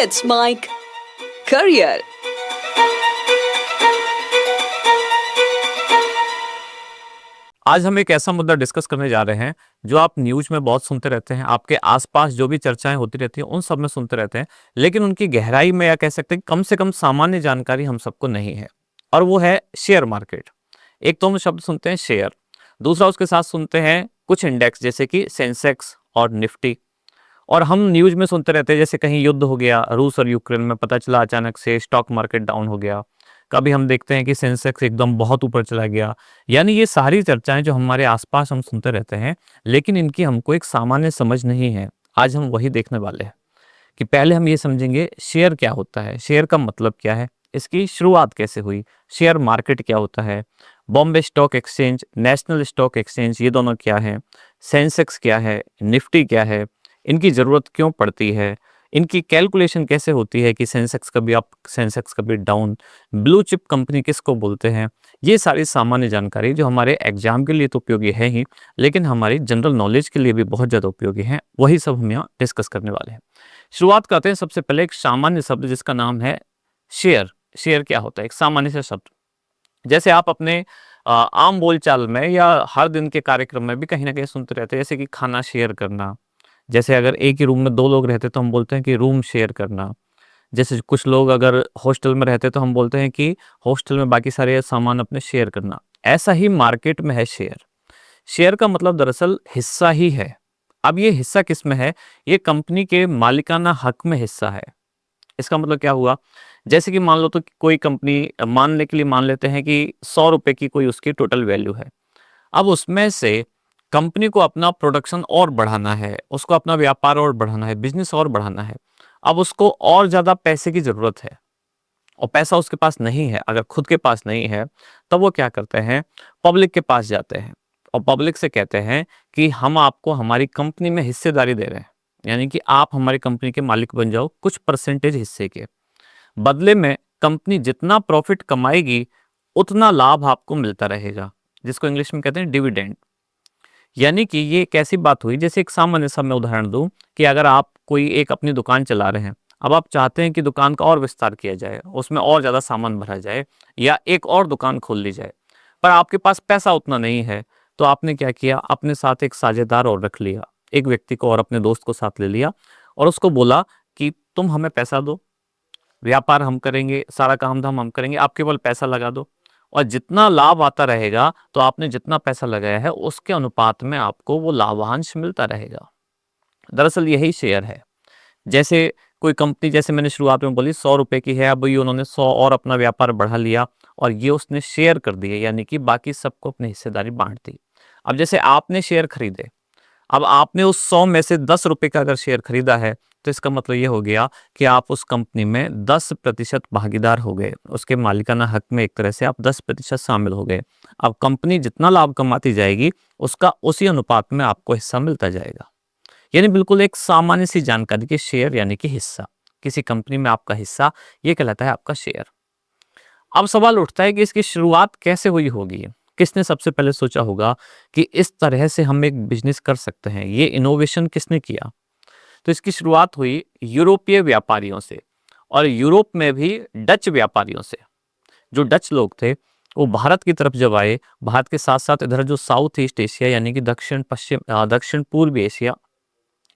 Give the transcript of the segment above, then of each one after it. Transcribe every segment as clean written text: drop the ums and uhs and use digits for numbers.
It's my career. आज हम एक ऐसा मुद्दा डिस्कस करने जा रहे हैं जो आप न्यूज में बहुत सुनते रहते हैं, आपके आसपास जो भी चर्चाएं होती रहती हैं उन सब में सुनते रहते हैं, लेकिन उनकी गहराई में या कह सकते हैं कम से कम सामान्य जानकारी हम सबको नहीं है। और वो है शेयर मार्केट। एक तो हम शब्द सुनते हैं शेयर, दूसरा उसके साथ सुनते हैं कुछ इंडेक्स जैसे कि सेंसेक्स और निफ्टी। और हम न्यूज में सुनते रहते हैं जैसे कहीं युद्ध हो गया रूस और यूक्रेन में, पता चला अचानक से स्टॉक मार्केट डाउन हो गया। कभी हम देखते हैं कि सेंसेक्स एकदम बहुत ऊपर चला गया। यानी ये सारी चर्चाएं जो हमारे आसपास हम सुनते रहते हैं, लेकिन इनकी हमको एक सामान्य समझ नहीं है। आज हम वही देखने वाले हैं कि पहले हम ये समझेंगे शेयर क्या होता है, शेयर का मतलब क्या है, इसकी शुरुआत कैसे हुई, शेयर मार्केट क्या होता है, Bombay stock exchange, national stock exchange ये दोनों क्या है, सेंसेक्स क्या है, निफ्टी क्या है, इनकी ज़रूरत क्यों पड़ती है, इनकी कैलकुलेशन कैसे होती है कि सेंसेक्स कभी अप सेंसेक्स कभी डाउन, ब्लू चिप कंपनी किसको बोलते हैं। ये सारी सामान्य जानकारी जो हमारे एग्जाम के लिए तो उपयोगी है ही, लेकिन हमारी जनरल नॉलेज के लिए भी बहुत ज़्यादा उपयोगी है। वही सब हम यहाँ डिस्कस करने वाले हैं। शुरुआत करते हैं सबसे पहले एक सामान्य शब्द जिसका नाम है शेयर। शेयर क्या होता है? एक सामान्य सा शब्द जैसे आप अपने आम बोलचाल में या हर दिन के कार्यक्रम में भी कहीं ना कहीं सुनते रहते हैं, जैसे कि खाना शेयर करना। जैसे अगर एक ही रूम में दो लोग रहते तो हम बोलते हैं कि रूम शेयर करना। जैसे कुछ लोग अगर हॉस्टल में रहते तो हम बोलते हैं कि हॉस्टल में बाकी सारे सामान अपने शेयर करना। ऐसा ही मार्केट में है शेयर। शेयर का मतलब दरअसल हिस्सा ही है। अब ये हिस्सा किस में है? ये कंपनी के मालिकाना हक में हिस्सा है। इसका मतलब क्या हुआ? जैसे कि मान लो तो कोई कंपनी, मानने के लिए मान लेते हैं कि 100 रुपए की कोई उसकी टोटल वैल्यू है। अब उसमें से कंपनी को अपना प्रोडक्शन और बढ़ाना है, उसको अपना व्यापार और बढ़ाना है, बिजनेस और बढ़ाना है। अब उसको और ज़्यादा पैसे की ज़रूरत है और पैसा उसके पास नहीं है, अगर खुद के पास नहीं है, तब वो क्या करते हैं? पब्लिक के पास जाते हैं और पब्लिक से कहते हैं कि हम आपको हमारी कंपनी में हिस्सेदारी दे रहे हैं, यानी कि आप हमारी कंपनी के मालिक बन जाओ कुछ परसेंटेज हिस्से के। बदले में कंपनी जितना प्रॉफिट कमाएगी उतना लाभ आपको मिलता रहेगा, जिसको इंग्लिश में कहते हैं डिविडेंड। यानी कि ये एक ऐसी बात हुई, जैसे एक सामान्य सा मैं उदाहरण दूं कि अगर आप कोई एक अपनी दुकान चला रहे हैं, अब आप चाहते हैं कि दुकान का और विस्तार किया जाए, उसमें और ज़्यादा सामान भरा जाए या एक और दुकान खोल ली जाए, पर आपके पास पैसा उतना नहीं है। तो आपने क्या किया? अपने साथ एक साझेदार और रख लिया, एक व्यक्ति को और अपने दोस्त को साथ ले लिया और उसको बोला कि तुम हमें पैसा दो, व्यापार हम करेंगे, सारा काम धाम हम करेंगे, आप केवल पैसा लगा दो और जितना लाभ आता रहेगा तो आपने जितना पैसा लगाया है उसके अनुपात में आपको वो लाभांश मिलता रहेगा। दरअसल यही शेयर है। जैसे कोई कंपनी, जैसे मैंने शुरुआत में बोली 100 रुपए की है, अब ये उन्होंने 100 और अपना व्यापार बढ़ा लिया और ये उसने शेयर कर दिए, यानी कि बाकी सबको अपनी हिस्सेदारी बांट दी। अब जैसे आपने शेयर खरीदे, अब आपने उस 100 में से 10 रुपए का अगर शेयर खरीदा है, तो इसका मतलब ये हो गया कि आप उस कंपनी में 10% भागीदार हो गए, उसके मालिकाना हक में एक तरह से आप 10% शामिल हो गए। अब कंपनी जितना लाभ कमाती जाएगी उसका उसी अनुपात में आपको हिस्सा मिलता जाएगा। यानी बिल्कुल एक सामान्य सी जानकारी कि शेयर यानी कि हिस्सा, किसी कंपनी में आपका हिस्सा, ये कहलाता है आपका शेयर। अब सवाल उठता है कि इसकी शुरुआत कैसे हुई होगी? किसने सबसे पहले सोचा होगा कि इस तरह से हम एक बिजनेस कर सकते हैं? ये इनोवेशन किसने किया? तो इसकी शुरुआत हुई यूरोपीय व्यापारियों से, और यूरोप में भी डच व्यापारियों से। जो डच लोग थे वो भारत की तरफ जब आए, भारत के साथ साथ इधर जो साउथ ईस्ट एशिया यानी कि दक्षिण पूर्वी एशिया,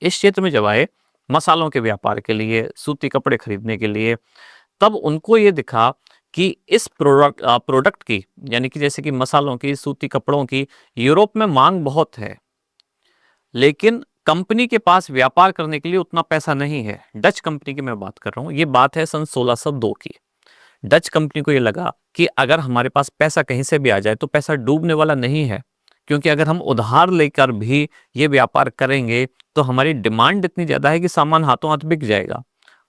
इस क्षेत्र में जब आए मसालों के व्यापार के लिए, सूती कपड़े खरीदने के लिए, तब उनको ये दिखा कि इस प्रोडक्ट की, यानी कि जैसे कि मसालों की, सूती कपड़ों की, यूरोप में मांग बहुत है, लेकिन कंपनी के पास व्यापार करने के लिए उतना पैसा नहीं है। डच कंपनी की मैं बात कर रहा हूँ, ये बात है सन 1602 की। डच कंपनी को ये लगा कि अगर हमारे पास पैसा कहीं से भी आ जाए तो पैसा डूबने वाला नहीं है, क्योंकि अगर हम उधार लेकर भी ये व्यापार करेंगे तो हमारी डिमांड इतनी ज़्यादा है कि सामान हाथों हाथ बिक जाएगा।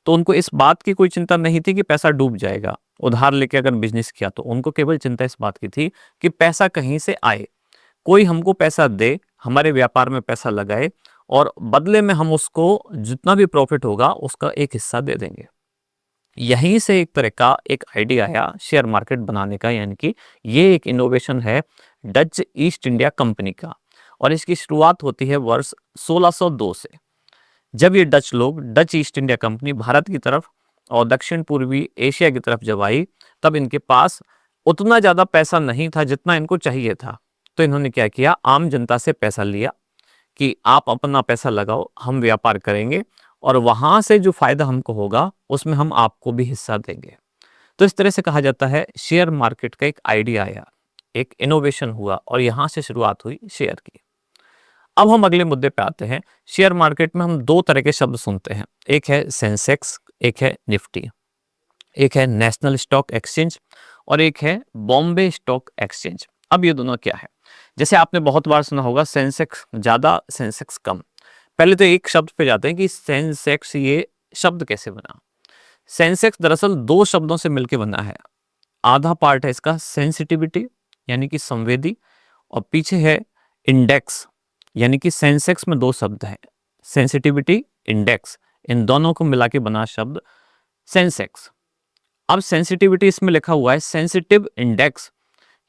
तो उनको इस बात की कोई चिंता नहीं थी कि पैसा डूब जाएगा। उधार लेके अगर बिजनेस किया तो उनको केवल चिंता इस बात की थी कि पैसा कहीं से आए, कोई हमको पैसा दे, हमारे व्यापार में पैसा लगाए और बदले में हम उसको जितना भी प्रॉफिट होगा उसका एक हिस्सा दे देंगे। यहीं से एक तरह का एक आइडिया आया शेयर मार्केट बनाने का, यानी कि ये एक इनोवेशन है डच ईस्ट इंडिया कंपनी का, और इसकी शुरुआत होती है वर्ष 1602 से। जब ये डच लोग, Dutch east India company Bharat की तरफ और दक्षिण पूर्वी एशिया की तरफ जब आई, तब इनके पास उतना ज़्यादा पैसा नहीं था जितना इनको चाहिए था। तो इन्होंने क्या किया, आम जनता से पैसा लिया कि आप अपना पैसा लगाओ, हम व्यापार करेंगे और वहाँ से जो फ़ायदा हमको होगा, उसमें हम आपको भी हिस्सा देंगे। तो इस तरह से कहा जाता है शेयर मार्केट का एक आइडिया आया, एक इनोवेशन हुआ और यहाँ से शुरुआत हुई शेयर की। अब हम अगले मुद्दे पे आते हैं। शेयर मार्केट में हम दो तरह के शब्द सुनते हैं, एक है सेंसेक्स, एक है निफ्टी। एक है नेशनल स्टॉक एक्सचेंज और एक है बॉम्बे स्टॉक एक्सचेंज। अब ये दोनों क्या है? जैसे आपने बहुत बार सुना होगा सेंसेक्स ज़्यादा, सेंसेक्स कम। पहले तो एक शब्द पे जाते हैं कि सेंसेक्स ये शब्द कैसे बना। सेंसेक्स दरअसल दो शब्दों से मिलकर बना है। आधा पार्ट है इसका सेंसिटिविटी यानी कि संवेदी, और पीछे है इंडेक्स, यानी कि सेंसेक्स में दो शब्द हैं, सेंसिटिविटी, इंडेक्स, इन दोनों को मिला के बना शब्द सेंसेक्स। अब सेंसिटिविटी इसमें लिखा हुआ है सेंसिटिव इंडेक्स,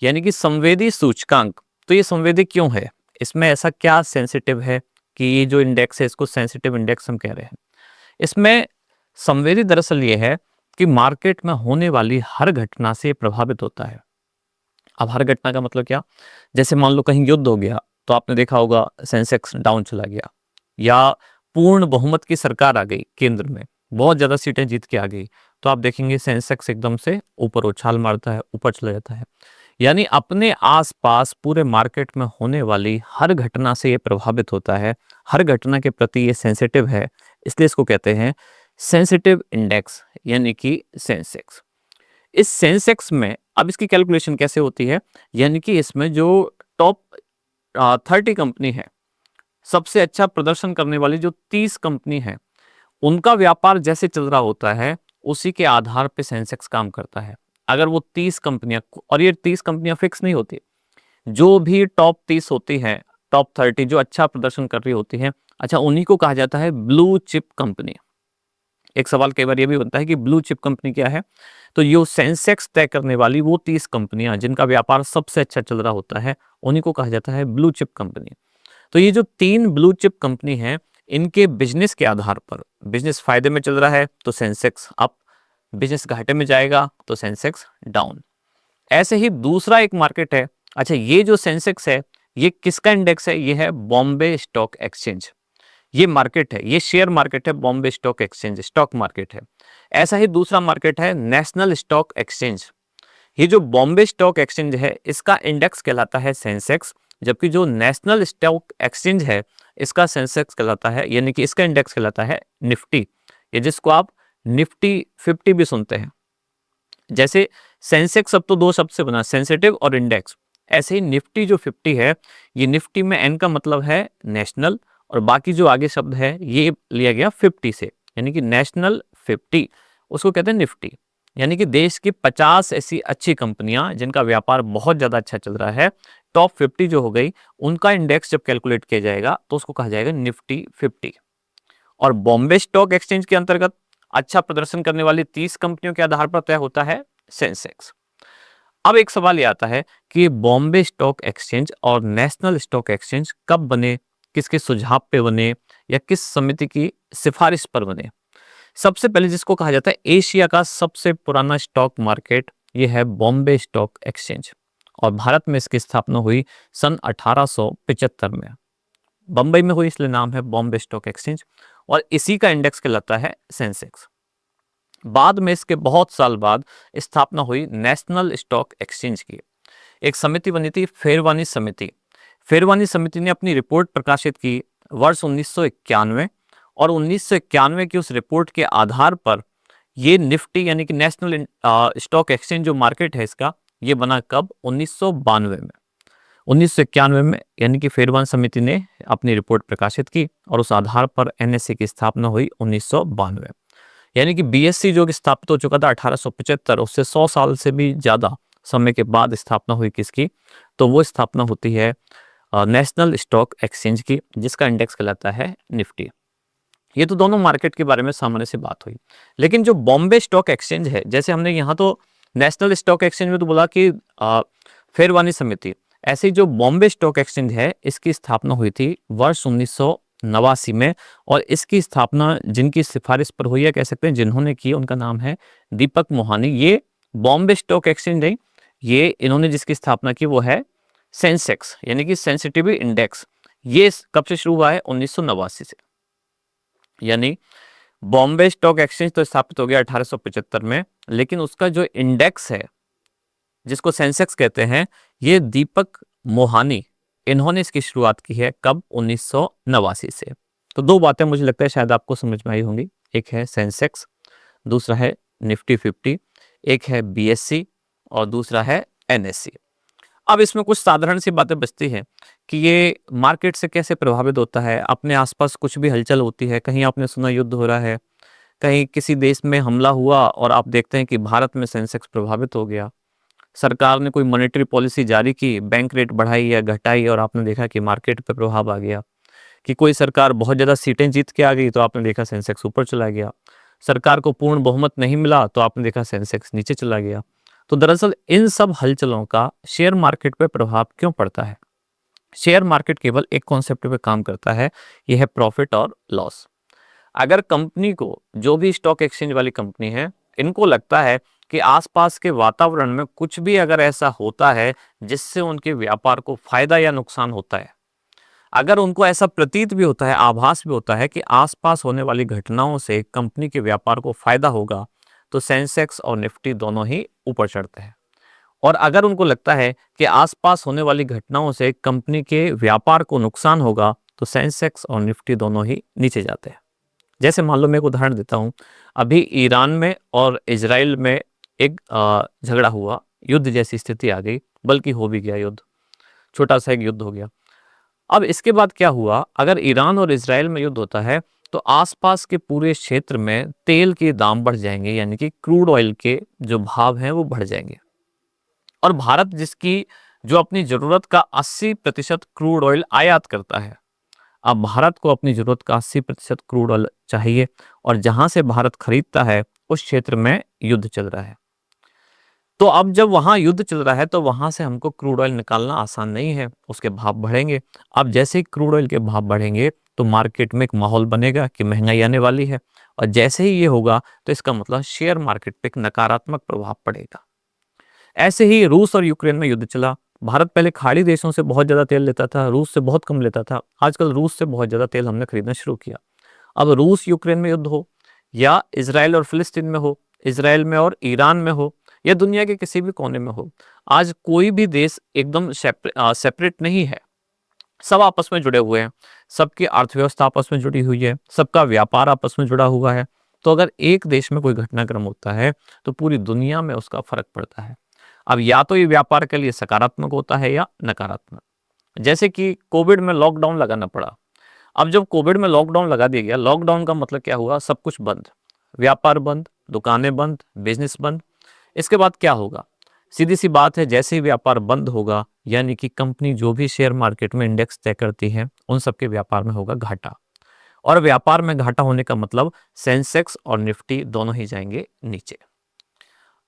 यानी कि संवेदी सूचकांक। तो ये संवेदी क्यों है? इसमें ऐसा क्या सेंसिटिव है कि ये जो इंडेक्स है इसको सेंसिटिव इंडेक्स हम कह रहे हैं? इसमें संवेदी दरअसल ये है कि मार्केट में होने वाली हर घटना से प्रभावित होता है। अब हर घटना का मतलब क्या? जैसे मान लो कहीं युद्ध हो गया तो आपने देखा होगा सेंसेक्स डाउन चला गया, या पूर्ण बहुमत की सरकार आ गई केंद्र में, बहुत ज्यादा सीटें जीत के आ गई, तो आप देखेंगे सेंसेक्स एकदम से ऊपर उछाल मारता है, ऊपर चला जाता है। यानी अपने आसपास पूरे मार्केट में होने वाली हर घटना से ये प्रभावित होता है, हर घटना के प्रति ये सेंसिटिव है, इसलिए इसको कहते हैं सेंसिटिव इंडेक्स यानी कि सेंसेक्स। इस सेंसेक्स में अब इसकी कैलकुलेशन कैसे होती है, यानी कि इसमें जो टॉप 30 कंपनी है, सबसे अच्छा प्रदर्शन करने वाली जो 30 कंपनी है, उनका व्यापार जैसे चल रहा होता है उसी के आधार पे सेंसेक्स काम करता है। अगर वो 30 कंपनियां, और ये 30 कंपनियां फिक्स नहीं होती, जो भी टॉप 30 होती हैं, टॉप 30 जो अच्छा प्रदर्शन कर रही होती हैं, अच्छा उन्हीं को कहा जाता है ब्लू चिप कंपनी। एक सवाल कई बार ये भी बनता है कि ब्लू चिप कंपनी क्या है? तो ये सेंसेक्स तय करने वाली वो 30 कंपनियां जिनका व्यापार सबसे अच्छा चल रहा होता है, उन्हीं को कहा जाता है ब्लू चिप कंपनी। तो ये जो 3 ब्लू चिप कंपनी हैं, इनके बिजनेस के आधार पर, बिजनेस फायदे में चल रहा है तो सेंसेक्स अप, बिजनेस घाटे में जाएगा तो सेंसेक्स डाउन। ऐसे ही दूसरा एक मार्केट है। अच्छा, ये जो सेंसेक्स है ये किसका इंडेक्स है? ये है बॉम्बे स्टॉक एक्सचेंज। ये मार्केट है, ये शेयर मार्केट है, Bombay stock exchange stock market है। ऐसा ही दूसरा मार्केट है नेशनल स्टॉक एक्सचेंज। ये जो बॉम्बे स्टॉक एक्सचेंज है इसका इंडेक्स कहलाता है सेंसेक्स, जबकि जो नेशनल स्टॉक एक्सचेंज है इसका सेंसेक्स कहलाता है, यानी कि इसका इंडेक्स कहलाता है निफ्टी, ये जिसको आप निफ्टी 50 भी सुनते हैं। जैसे सेंसेक्स अब तो दो शब्द से बना, सेंसिटिव और इंडेक्स, ऐसे ही निफ्टी जो 50 है, ये निफ्टी में एन का मतलब है नेशनल, और बाकी जो आगे शब्द है ये लिया गया 50 से, यानी कि नेशनल 50, उसको कहते हैं निफ्टी। यानी कि देश की 50 ऐसी अच्छी कंपनियां जिनका व्यापार बहुत ज्यादा अच्छा चल रहा है, टॉप 50 जो हो गई, उनका इंडेक्स जब कैलकुलेट किया जाएगा तो उसको कहा जाएगा निफ्टी 50। और बॉम्बे स्टॉक एक्सचेंज के अंतर्गत अच्छा प्रदर्शन करने वाली 30 कंपनियों के आधार पर तय होता है सेंसेक्स। अब एक सवाल ये आता है कि बॉम्बे स्टॉक एक्सचेंज और नेशनल स्टॉक एक्सचेंज कब बने, किसके सुझाव पे बने, या किस समिति की सिफारिश पर बने? सबसे पहले जिसको कहा जाता है एशिया का सबसे पुराना स्टॉक मार्केट, ये है बॉम्बे स्टॉक एक्सचेंज, और भारत में इसकी स्थापना हुई सन 1875 में। बम्बई में हुई इसलिए नाम है बॉम्बे स्टॉक एक्सचेंज, और इसी का इंडेक्स कहलाता है सेंसेक्स। बाद में इसके बहुत साल बाद स्थापना हुई नेशनल स्टॉक एक्सचेंज की। एक समिति बनी थी फेरवानी समिति। फेरवानी समिति ने अपनी रिपोर्ट प्रकाशित की वर्ष 1991, और 1991 की उस रिपोर्ट के आधार पर ये निफ्टी यानी कि नेशनल स्टॉक एक्सचेंज जो मार्केट है इसका, ये बना कब? 1992 में। 1991 में यानी कि फेरवान समिति ने अपनी रिपोर्ट प्रकाशित की और उस आधार पर एनएससी की स्थापना हुई 1992। यानी कि बीएससी जो कि स्थापित हो चुका था 1875, उससे 100 साल से भी ज़्यादा समय के बाद स्थापना हुई किसकी? तो वो स्थापना होती है नेशनल स्टॉक एक्सचेंज की, जिसका इंडेक्स कहलाता है निफ्टी। ये तो दोनों मार्केट के बारे में सामान्य से बात हुई, लेकिन जो बॉम्बे स्टॉक एक्सचेंज है, जैसे हमने यहाँ तो नेशनल स्टॉक एक्सचेंज में तो बोला कि फेरवानी समिति, ऐसे ही जो बॉम्बे स्टॉक एक्सचेंज है इसकी स्थापना हुई थी वर्ष 1989 में। और इसकी स्थापना जिनकी सिफारिश पर हुई है, कह सकते हैं जिन्होंने की, उनका नाम है दीपक मोहानी। ये बॉम्बे स्टॉक एक्सचेंज नहीं, ये इन्होंने जिसकी स्थापना की वो है सेंसेक्स, यानी कि सेंसिटिविटी इंडेक्स। ये कब से शुरू हुआ है? 1989 से। यानी बॉम्बे स्टॉक एक्सचेंज तो स्थापित हो गया 1875 में, लेकिन उसका जो इंडेक्स है जिसको सेंसेक्स कहते हैं, ये दीपक मोहानी, इन्होंने इसकी शुरुआत की है। कब? 1989 से। तो दो बातें मुझे लगता है शायद आपको समझ में आई होंगी, एक है सेंसेक्स, दूसरा है निफ्टी 50, एक है बीएससी और दूसरा है एनएससी। अब इसमें कुछ साधारण सी बातें बचती हैं कि ये मार्केट से कैसे प्रभावित होता है। अपने आसपास कुछ भी हलचल होती है, कहीं आपने सुना युद्ध हो रहा है, कहीं किसी देश में हमला हुआ और आप देखते हैं कि भारत में सेंसेक्स प्रभावित हो गया, सरकार ने कोई मॉनेटरी पॉलिसी जारी की, बैंक रेट बढ़ाई या घटाई और आपने देखा कि मार्केट पे प्रभाव आ गया। कि कोई सरकार बहुत ज़्यादा सीटें जीत के आ गई तो आपने देखा सेंसेक्स ऊपर चला गया। सरकार को पूर्ण बहुमत नहीं मिला तो आपने देखा सेंसेक्स नीचे चला गया। तो दरअसल इन सब हलचलों का शेयर मार्केट पे प्रभाव क्यों पड़ता है? शेयर मार्केट केवल एक कॉन्सेप्ट पे काम करता है, यह है प्रॉफिट और लॉस। अगर कंपनी को, जो भी स्टॉक एक्सचेंज वाली कंपनी है, इनको लगता है कि आसपास के वातावरण में कुछ भी अगर ऐसा होता है जिससे उनके व्यापार को फायदा या नुकसान होता है, अगर उनको ऐसा प्रतीत भी होता है, आभास भी होता है कि आसपास होने वाली घटनाओं से कंपनी के व्यापार को फायदा होगा, तो सेंसेक्स और निफ्टी दोनों ही ऊपर चढ़ते हैं। और अगर उनको लगता है कि आसपास होने वाली घटनाओं से कंपनी के व्यापार को नुकसान होगा, तो सेंसेक्स और निफ्टी दोनों ही नीचे जाते हैं। जैसे मान लो मैं एक उदाहरण देता हूँ, अभी ईरान में और इजराइल में एक झगड़ा हुआ, युद्ध जैसी स्थिति आ गई, बल्कि हो भी गया युद्ध, छोटा सा एक युद्ध हो गया। अब इसके बाद क्या हुआ? अगर ईरान और इजराइल में युद्ध होता है तो आसपास के पूरे क्षेत्र में तेल के दाम बढ़ जाएंगे, यानी कि क्रूड ऑयल के जो भाव हैं वो बढ़ जाएंगे। और भारत जिसकी जो अपनी जरूरत का 80% क्रूड ऑयल आयात करता है, अब भारत को अपनी जरूरत का 80% क्रूड ऑयल चाहिए, और जहां से भारत खरीदता है उस क्षेत्र में युद्ध चल रहा है। तो अब जब वहां युद्ध चल रहा है तो वहां से हमको क्रूड ऑयल निकालना आसान नहीं है, उसके भाव बढ़ेंगे। अब जैसे ही क्रूड ऑयल के भाव बढ़ेंगे तो मार्केट में एक माहौल बनेगा कि महंगाई आने वाली है, और जैसे ही ये होगा तो इसका मतलब शेयर मार्केट पे एक नकारात्मक प्रभाव पड़ेगा। ऐसे ही रूस और यूक्रेन में युद्ध चला। भारत पहले खाड़ी देशों से बहुत ज़्यादा तेल लेता था, रूस से बहुत कम लेता था। आजकल रूस से बहुत ज़्यादा तेल हमने खरीदना शुरू किया। अब रूस यूक्रेन में युद्ध हो, या इजराइल और फिलिस्तीन में हो, इजराइल में और ईरान में हो, या दुनिया के किसी भी कोने में हो, आज कोई भी देश एकदम सेपरेट नहीं है। सब आपस में जुड़े हुए हैं, सबकी अर्थव्यवस्था आपस में जुड़ी हुई है, सबका व्यापार आपस में जुड़ा हुआ है। तो अगर एक देश में कोई घटनाक्रम होता है तो पूरी दुनिया में उसका फर्क पड़ता है। अब या तो ये व्यापार के लिए सकारात्मक होता है या नकारात्मक। जैसे कि कोविड में लॉकडाउन लगाना पड़ा। अब जब कोविड में लॉकडाउन लगा दिया गया, लॉकडाउन का मतलब क्या हुआ? सब कुछ बंद, व्यापार बंद, दुकानें बंद, बिजनेस बंद। इसके बाद क्या होगा? सीधी सी बात है, जैसे ही व्यापार बंद होगा, यानी कि कंपनी जो भी शेयर मार्केट में इंडेक्स तय करती है उन सबके व्यापार में होगा घाटा। और व्यापार में घाटा होने का मतलब सेंसेक्स और निफ्टी दोनों ही जाएंगे नीचे।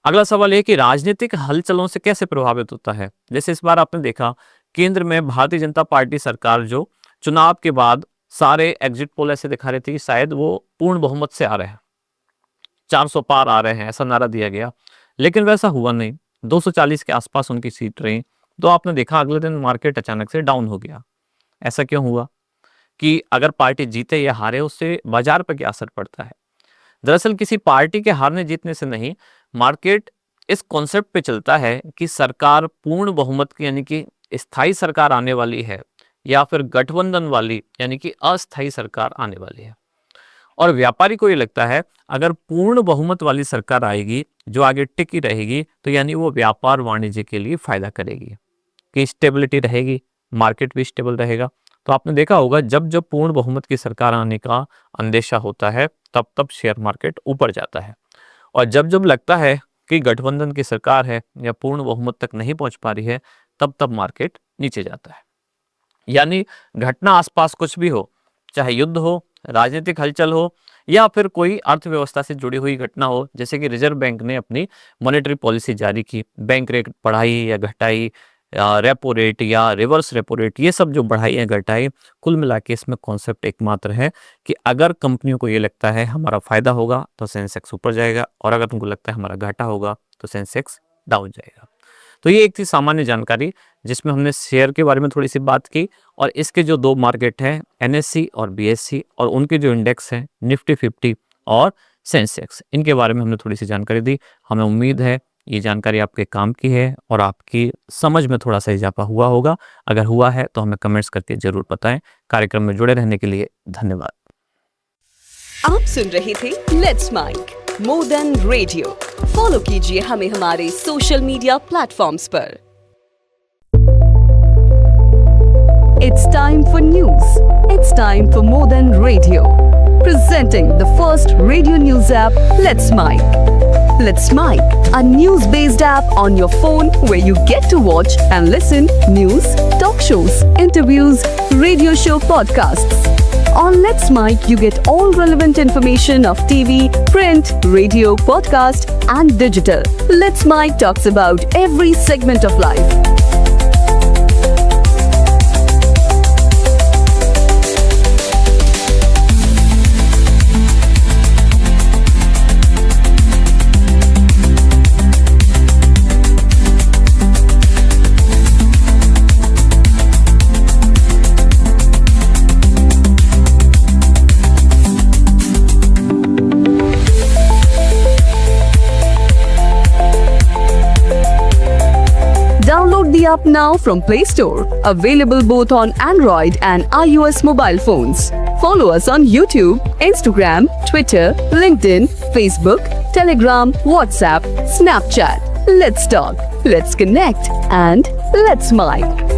अगला सवाल है कि राजनीतिक हलचलों से कैसे प्रभावित होता है। जैसे इस बार आपने देखा, केंद्र में भारतीय जनता पार्टी सरकार जो चुनाव के बाद सारे एग्जिट पोल ऐसे दिखा रहे थे कि शायद वो पूर्ण बहुमत से आ रहे हैं, 400 पार आ रहे हैं, ऐसा नारा दिया गया। लेकिन वैसा हुआ नहीं, 240 के आसपास उनकी सीट रही। तो आपने देखा अगले दिन मार्केट अचानक से डाउन हो गया। ऐसा क्यों हुआ? कि अगर पार्टी जीते या हारे उससे बाजार पर क्या असर पड़ता है? दरअसल किसी पार्टी के हारने जीतने से नहीं, मार्केट इस कॉन्सेप्ट पे चलता है कि सरकार पूर्ण बहुमत की, यानी कि स्थायी सरकार आने वाली है, या फिर गठबंधन वाली यानी कि अस्थायी सरकार आने वाली है। और व्यापारी को ये लगता है अगर पूर्ण बहुमत वाली सरकार आएगी जो आगे टिकी रहेगी, तो यानी वो व्यापार वाणिज्य के लिए फायदा करेगी, कि स्टेबिलिटी रहेगी, मार्केट भी स्टेबल रहेगा। तो आपने देखा होगा जब जब पूर्ण बहुमत की सरकार आने का अंदेशा होता है तब तब शेयर मार्केट ऊपर जाता है, और जब जब लगता है कि गठबंधन की सरकार है या पूर्ण बहुमत तक नहीं पहुंच पा रही है, तब तब मार्केट नीचे जाता है। यानी घटना आसपास कुछ भी हो, चाहे युद्ध हो, राजनीतिक हलचल हो, या फिर कोई अर्थव्यवस्था से जुड़ी हुई घटना हो, जैसे कि रिजर्व बैंक ने अपनी मॉनेटरी पॉलिसी जारी की, बैंक रेट बढ़ाई या घटाई, रेपो रेट या रिवर्स रेपो रेट, ये सब जो बढ़ाई है घटाई, कुल मिला के इसमें कॉन्सेप्ट एकमात्र है कि अगर कंपनियों को ये लगता है हमारा फायदा होगा तो सेंसेक्स ऊपर जाएगा, और अगर उनको लगता है हमारा घाटा होगा तो सेंसेक्स डाउन जाएगा। तो ये एक थी सामान्य जानकारी जिसमें हमने शेयर के बारे में थोड़ी सी बात की, और इसके जो दो मार्केट हैं एनएससी और बीएससी, और उनके जो इंडेक्स हैं निफ्टी 50 और सेंसेक्स, इनके बारे में हमने थोड़ी सी जानकारी दी। हमें उम्मीद है ये जानकारी आपके काम की है और आपकी समझ में थोड़ा सा इजाफा हुआ होगा। अगर हुआ है तो हमें कमेंट्स करके जरूर बताएं। कार्यक्रम में जुड़े रहने के लिए धन्यवाद। आप सुन रहे थे let's mike more than radio. Follow कीजिए हमें हमारे सोशल मीडिया प्लेटफॉर्म्स पर। It's time for news. It's time for more than radio. Presenting the first radio news app, Let's Mic. Let's Mic, a news-based app on your phone where you get to watch and listen news, talk shows, interviews, radio show podcasts. On Let's Mic, you get all relevant information of TV, print, radio, podcast, and digital. Let's Mic talks about every segment of life. Download the app now from Play Store. Available both on Android and iOS mobile phones. Follow us on YouTube, Instagram, Twitter, LinkedIn, Facebook, Telegram, WhatsApp, Snapchat. Let's talk, let's connect, and let's mic.